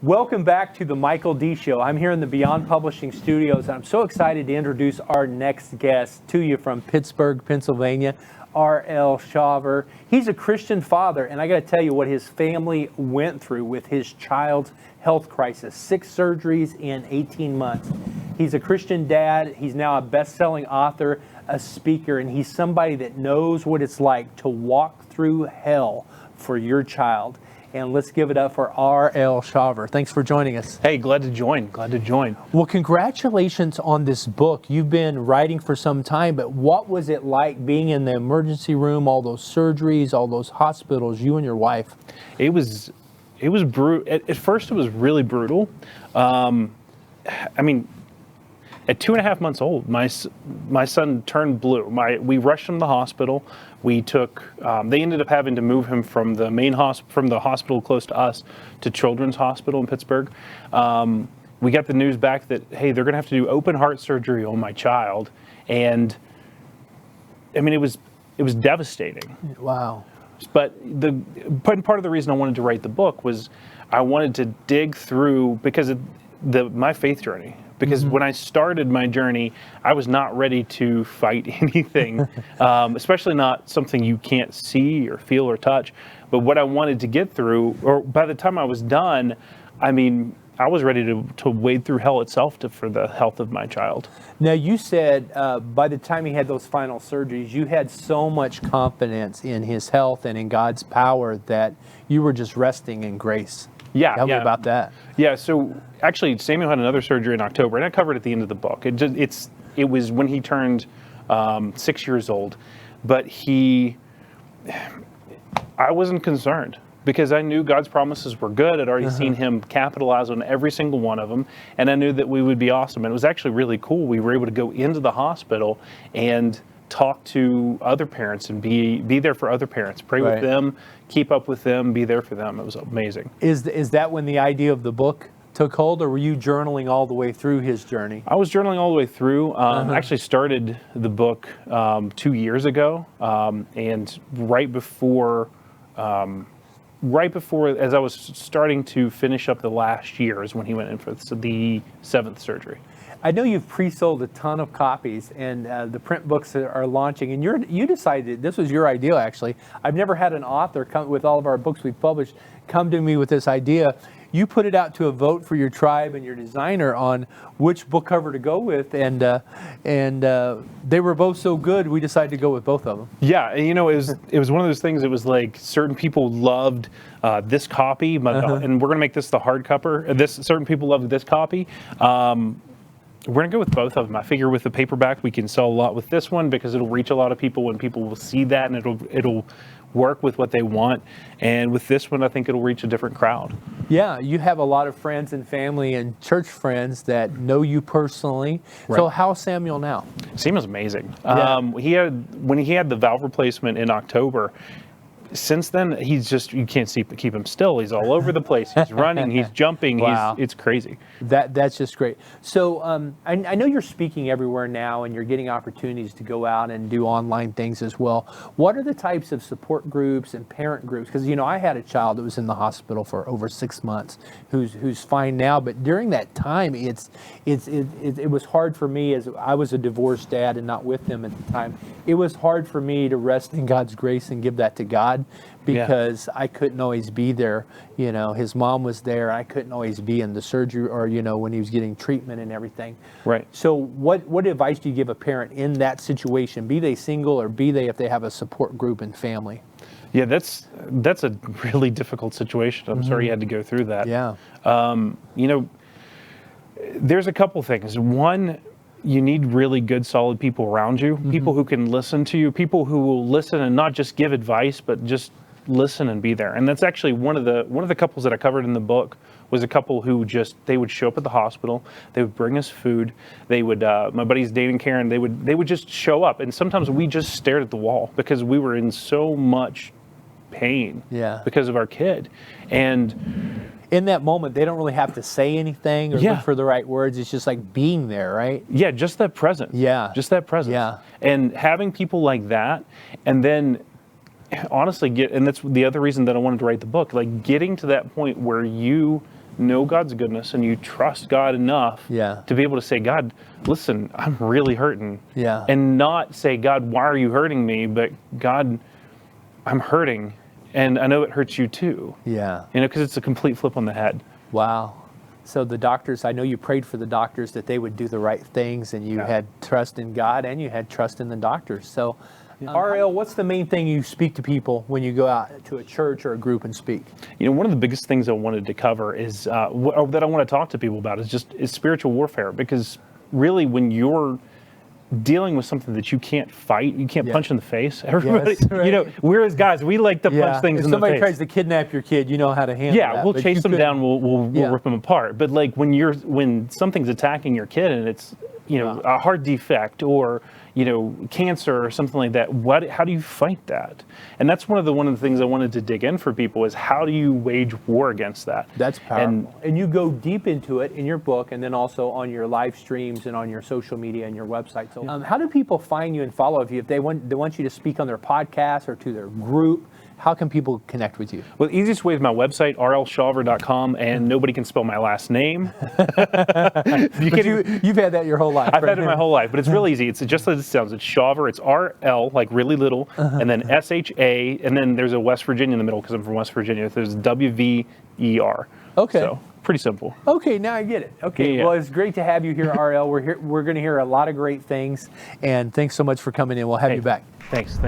Welcome back to the Michael D. Show. I'm here in the Beyond Publishing Studios. I'm so excited to introduce our next guest to you from Pittsburgh, Pennsylvania, R.L. Shawver. He's a Christian father, and I got to tell you what his family went through with his child's health crisis. 6 surgeries in 18 months. He's a Christian dad. He's now a best-selling author, a speaker, and he's somebody that knows what it's like to walk through hell for your child. And let's give it up for R.L. Shawver. Thanks for joining us. Hey, glad to join. Well, congratulations on this book. You've been writing for some time, but what was it like being in the emergency room, all those surgeries, all those hospitals, you and your wife? It was brutal. At first, it was really brutal. At 2.5 months old, my son turned blue. We rushed him to the hospital. We took. They ended up having to move him from the from the hospital close to us to Children's Hospital in Pittsburgh. We got the news back that, hey, they're going to have to do open heart surgery on my child, and I mean it was devastating. Wow. But part of the reason I wanted to write the book was I wanted to dig through because of my faith journey. Because when I started my journey, I was not ready to fight anything, especially not something you can't see or feel or touch. But what I wanted to get through, or by the time I was done, I mean, I was ready to wade through hell itself for the health of my child. Now, you said by the time he had those final surgeries, you had so much confidence in his health and in God's power that you were just resting in grace. Yeah, Tell me about that. Yeah, so actually, Samuel had another surgery in October, and I covered at the end of the book. It was when he turned 6 years old, but I wasn't concerned because I knew God's promises were good. I'd already seen Him capitalize on every single one of them, and I knew that we would be awesome. And it was actually really cool. We were able to go into the hospital and talk to other parents and be there for other parents, pray with them, keep up with them, be there for them. It was amazing. Is that when the idea of the book took hold, or were you journaling all the way through his journey? I was journaling all the way through. I actually started the book 2 years ago, and right before, as I was starting to finish up the last year is when he went in for the 7th surgery. I know you've pre-sold a ton of copies, and the print books are launching, and you decided, this was your idea actually. I've never had an author come with all of our books we've published, come to me with this idea. You put it out to a vote for your tribe and your designer on which book cover to go with, and they were both so good, we decided to go with both of them. Yeah, and it was one of those things. It was like certain people loved this copy, and we're going to make this the hardcover. Certain people loved this copy. We're going to go with both of them. I figure with the paperback, we can sell a lot with this one because it'll reach a lot of people and people will see that, and it'll work with what they want. And with this one, I think it'll reach a different crowd. Yeah, you have a lot of friends and family and church friends that know you personally. Right. So how's Samuel now? Samuel's amazing. Yeah. When he had the valve replacement in October, since then, he's just, you can't keep him still. He's all over the place. He's running, he's jumping. Wow. It's crazy. That's just great. So I know you're speaking everywhere now, and you're getting opportunities to go out and do online things as well. What are the types of support groups and parent groups? Because, I had a child that was in the hospital for over 6 months who's fine now. But during that time, it was hard for me, as I was a divorced dad and not with him at the time. It was hard for me to rest in God's grace and give that to God, because I couldn't always be there. His mom was there. I couldn't always be in the surgery or, when he was getting treatment and everything. Right. So what advice do you give a parent in that situation, be they single or be they if they have a support group and family? Yeah, that's a really difficult situation. I'm sorry you had to go through that. Yeah. There's a couple things. One, you need really good, solid people around you, people who can listen to you, people who will listen and not just give advice, but just listen and be there. And that's actually one of the couples that I covered in the book was a couple who they would show up at the hospital, they would bring us food, they would, my buddies Dave and Karen, they would just show up. And sometimes we just stared at the wall because we were in so much pain because of our kid. And in that moment, they don't really have to say anything or look for the right words. It's just like being there, right? Yeah, just that presence. Yeah. Just that presence. Yeah. And having people like that, and then honestly and that's the other reason that I wanted to write the book, like getting to that point where you know God's goodness and you trust God enough Yeah. to be able to say, God, listen, I'm really hurting. Yeah. And not say, God, why are you hurting me? But God, I'm hurting, and I know it hurts you too. Yeah. Because it's a complete flip on the head. Wow. So the doctors, I know you prayed for the doctors that they would do the right things, and you had trust in God and you had trust in the doctors. So, RL, what's the main thing you speak to people when you go out to a church or a group and speak? One of the biggest things I wanted to cover is, that I want to talk to people about is spiritual warfare. Because really, when you're dealing with something that you can't fight, you can't punch in the face. Everybody, Yes, right. we're as guys, we like to punch things if in the face. somebody tries to kidnap your kid, you know how to handle that. We'll but chase you them couldn't- down, we'll rip them apart. But like when something's attacking your kid and it's a heart defect or cancer or something like that, how do you fight that? And that's one of the things I wanted to dig in for people is how do you wage war against that? That's powerful. And you go deep into it in your book and then also on your live streams and on your social media and your website. So how do people find you and follow you if they want you to speak on their podcast or to their group? How can people connect with you? Well, the easiest way is my website, rlshawver.com, and nobody can spell my last name. You've had that your whole life. I've had it my whole life, but it's real easy. It's just as it sounds. It's Shawver. It's RL, like really little, and then SHA, and then there's a West Virginia in the middle because I'm from West Virginia. There's WVER. Okay. So pretty simple. Okay, now I get it. Okay, Yeah. well, it's great to have you here, RL. We're going to hear a lot of great things, and thanks so much for coming in. We'll have you back. Thanks.